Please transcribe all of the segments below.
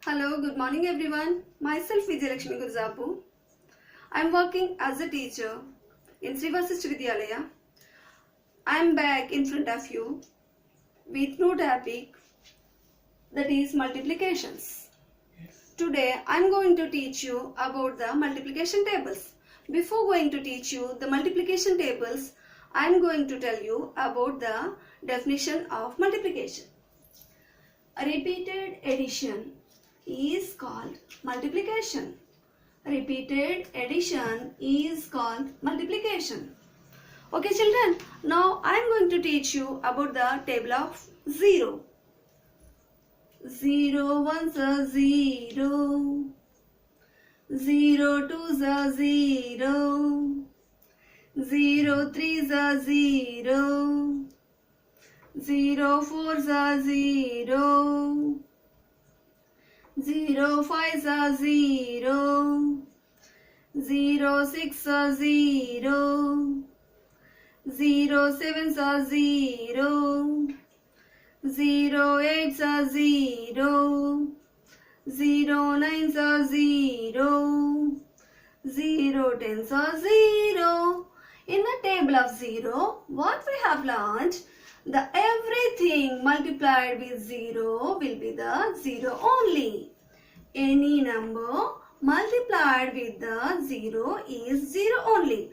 Hello, good morning everyone. Myself Vijayalakshmi Gurzapu. I am working as a teacher in Sri Vasishtha Vidyalaya. I am back in front of you with new topic, that is multiplications. Today I am going to teach you about the multiplication tables. Before going to teach you the multiplication tables, I am going to tell you about the definition of multiplication. A repeated addition is called multiplication. Repeated addition is called multiplication. Okay children, now I am going to teach you about the table of 0. 0 ones are 0, 0 twos are 0, 0 threes are 0, 0 fours are 0, 0 fives are 0, 0 6 are 0, 0 sevens are 0, 0 eights are 0, 0 nines are 0, 0 tens are 0. In the table of 0, what we have learnt? The everything multiplied with 0 will be the 0 only. Any number multiplied with the 0 is 0 only.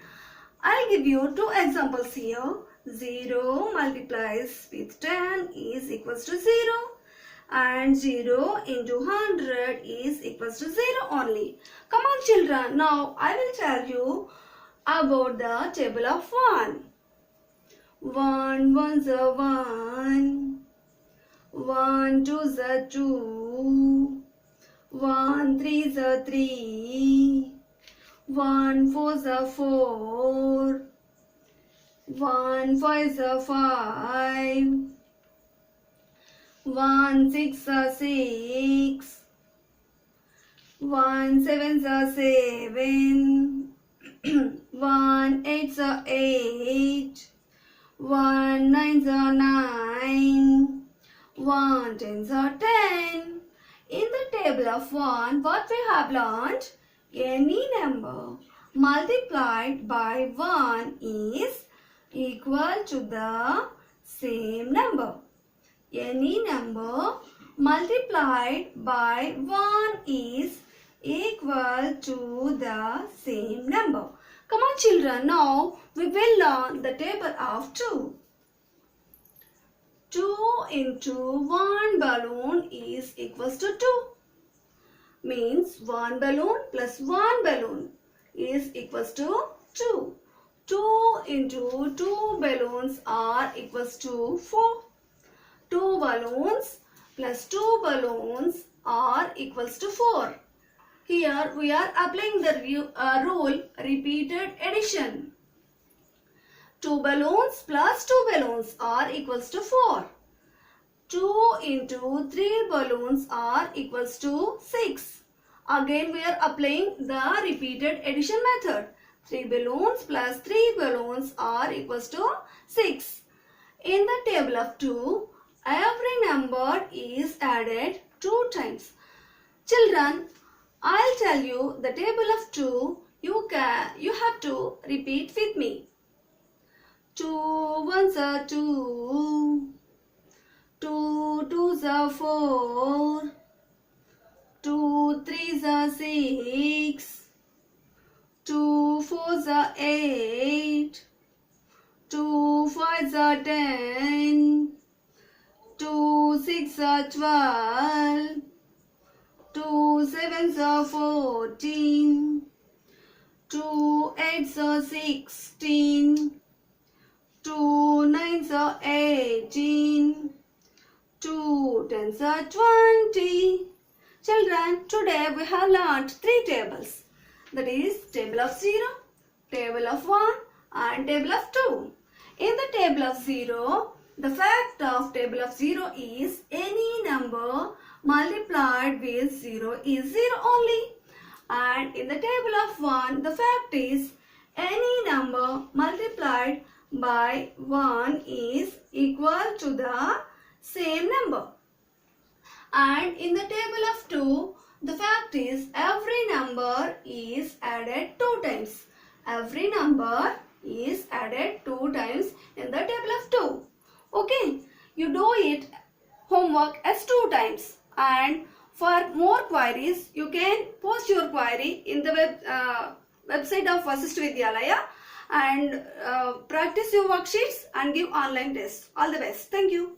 I'll give you two examples here. 0 multiplies with 10 is equals to 0 and 0 into 100 is equals to 0 only. Come on children, now I will tell you about the table of 1. 1 ones are 1, 1 twos are 2, 1 threes are 3, 1 fours are 4, 1 fives are 5, 1 six are 6, 1 sevens are 7, 1 eights are 8, 1 nines are 9, 1 tens are 10. In the table of 1, what we have learnt? Any number multiplied by 1 is equal to the same number. Any number multiplied by 1 is equal to the same number. Come on children, now we will learn the table of 2. 2 into 1 balloon is equals to 2. Means 1 balloon plus 1 balloon is equals to 2. 2 into 2 balloons are equals to 4. 2 balloons plus 2 balloons are equals to 4. Here we are applying the rule repeated addition. 2 balloons plus 2 balloons are equals to 4. 2 into 3 balloons are equals to 6. Again we are applying the repeated addition method. 3 balloons plus 3 balloons are equals to 6. In the table of 2, every number is added 2 times. Children, I'll tell you the table of 2. You have to repeat with me. 2 ones are 2, 2 twos are 4, 2 threes are 6, 2 fours are 8, 2 fives are 10, 2 six are 12, 2 sevens are 14, 2 eights are 16, 2 nines are 18, 2 tens are 20. Children, today we have learnt 3 tables. That is table of 0, table of 1 and table of 2. In the table of 0, the fact of table of 0 is any number multiplied with 0 is 0 only. And in the table of 1, the fact is any number multiplied by 1 is equal to the same number. And in the table of 2, the fact is every number is added 2 times. Every number is added 2 times in the table of 2. Okay, you do it homework as 2 times. And for more queries, you can post your query in the website of Vasisht Vidyalaya and practice your worksheets and give online tests. All the best. Thank you.